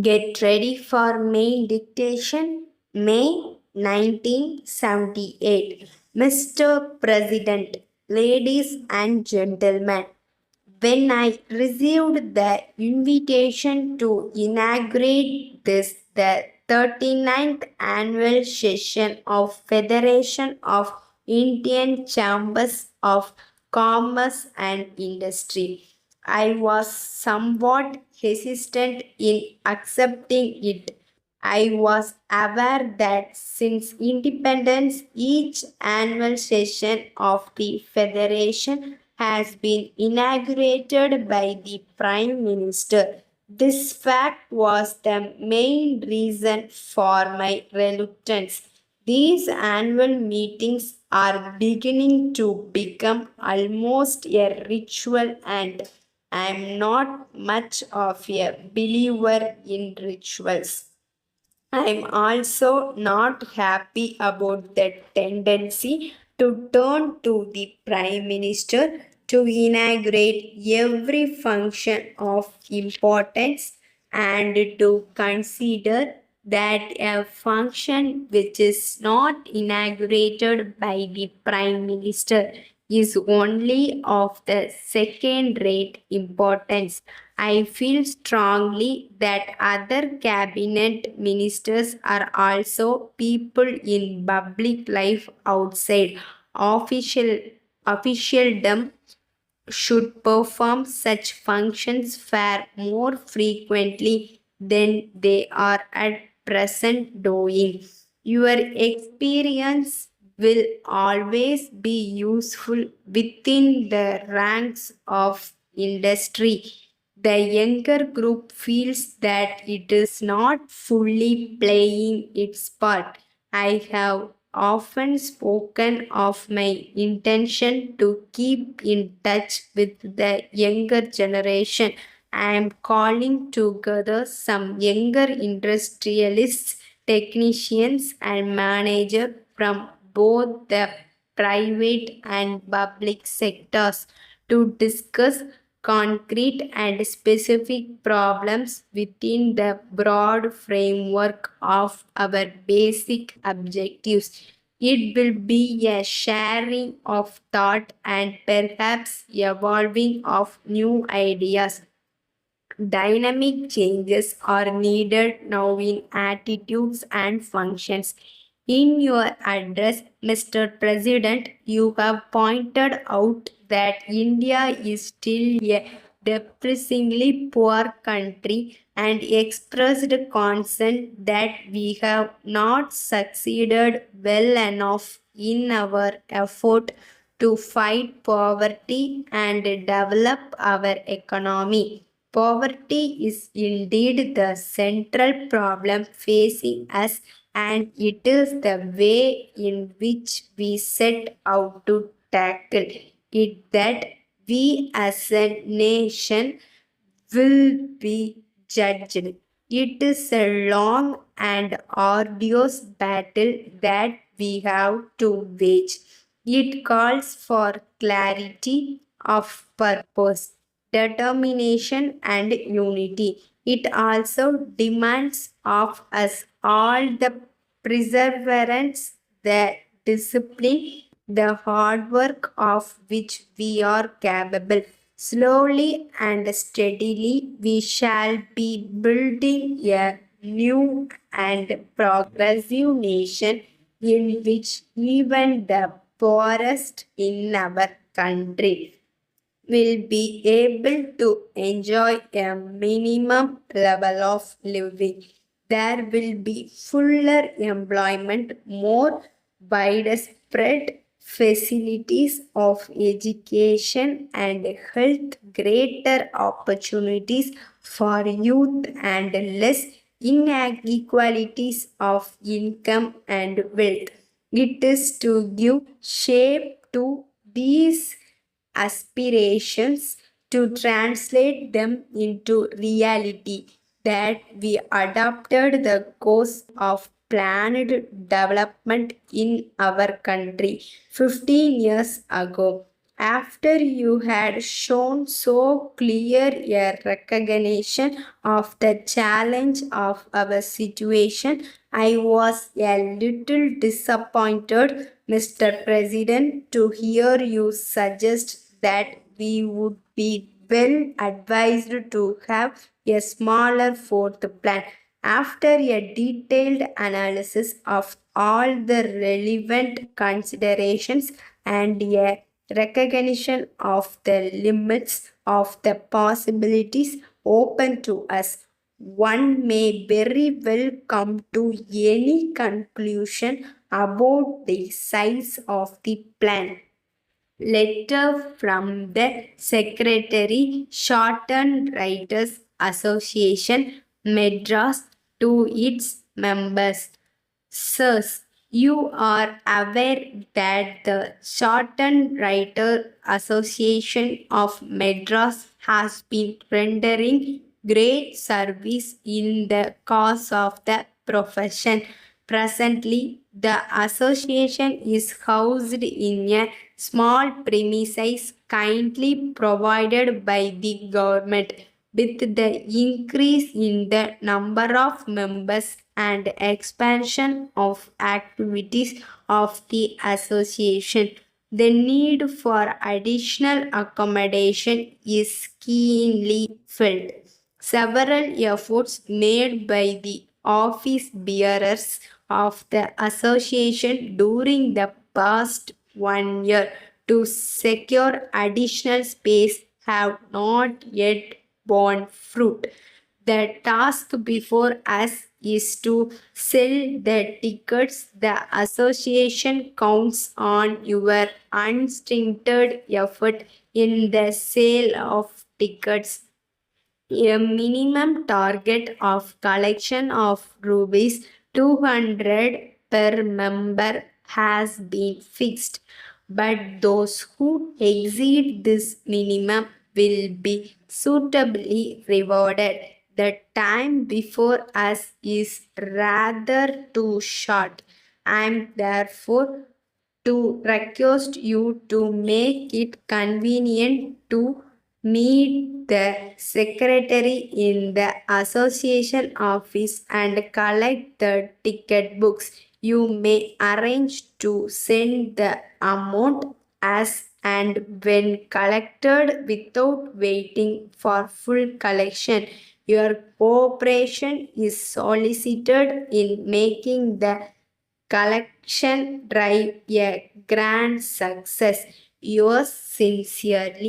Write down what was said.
Get ready for main dictation, May 1978. Mr. President, ladies and gentlemen, when I received the invitation to inaugurate the 39th annual session of Federation of Indian Chambers of Commerce and Industry, I was somewhat hesitant in accepting it. I was aware that since independence, each annual session of the Federation has been inaugurated by the Prime Minister. This fact was the main reason for my reluctance. These annual meetings are beginning to become almost a ritual, and I'm not much of a believer in rituals. I'm also not happy about the tendency to turn to the Prime Minister to inaugurate every function of importance and to consider that a function which is not inaugurated by the Prime Minister is only of the second rate importance. I feel strongly that other cabinet ministers are also people in public life outside officialdom should perform such functions far more frequently than they are at present doing. Your experience will always be useful within the ranks of industry. The younger group feels that it is not fully playing its part. I have often spoken of my intention to keep in touch with the younger generation. I am calling together some younger industrialists, technicians, and managers from both the private and public sectors to discuss concrete and specific problems within the broad framework of our basic objectives. It will be a sharing of thought and perhaps evolving of new ideas. Dynamic changes are needed now in attitudes and functions. In your address, Mr. President, you have pointed out that India is still a depressingly poor country and expressed concern that we have not succeeded well enough in our effort to fight poverty and develop our economy. Poverty is indeed the central problem facing us, and it is the way in which we set out to tackle it that we as a nation will be judged. It is a long and arduous battle that we have to wage. It calls for clarity of purpose, determination, and unity. It also demands of us all the perseverance, the discipline, the hard work of which we are capable. Slowly and steadily, we shall be building a new and progressive nation in which even the poorest in our country will be able to enjoy a minimum level of living. There will be fuller employment, more widespread facilities of education and health, greater opportunities for youth, and less inequalities of income and wealth. It is to give shape to these aspirations, to translate them into reality, that we adopted the course of planned development in our country 15 years ago. After you had shown so clear a recognition of the challenge of our situation, I was a little disappointed, Mr. President, to hear you suggest that we would be well advised to have a smaller fourth plan. After a detailed analysis of all the relevant considerations and a recognition of the limits of the possibilities open to us, one may very well come to any conclusion about the size of the plan. Letter from the Secretary, Shorthand Writers Association, Madras, to its members. Sirs, you are aware that the Shorthand Writer Association of Madras has been rendering great service in the cause of the profession. Presently, the association is housed in a small premises kindly provided by the government. With the increase in the number of members and expansion of activities of the association, the need for additional accommodation is keenly felt. Several efforts made by the office bearers of the association during the past 1 year to secure additional space have not yet borne fruit. The task before us is to sell the tickets. The association counts on your unstinted effort in the sale of tickets. A minimum target of collection of rupees 200 per member has been fixed, but those who exceed this minimum will be suitably rewarded. The time before us is rather too short. I am therefore to request you to make it convenient to meet the secretary in the association office and collect the ticket books. You may arrange to send the amount as and when collected without waiting for full collection. Your cooperation is solicited in making the collection drive a grand success. Yours sincerely.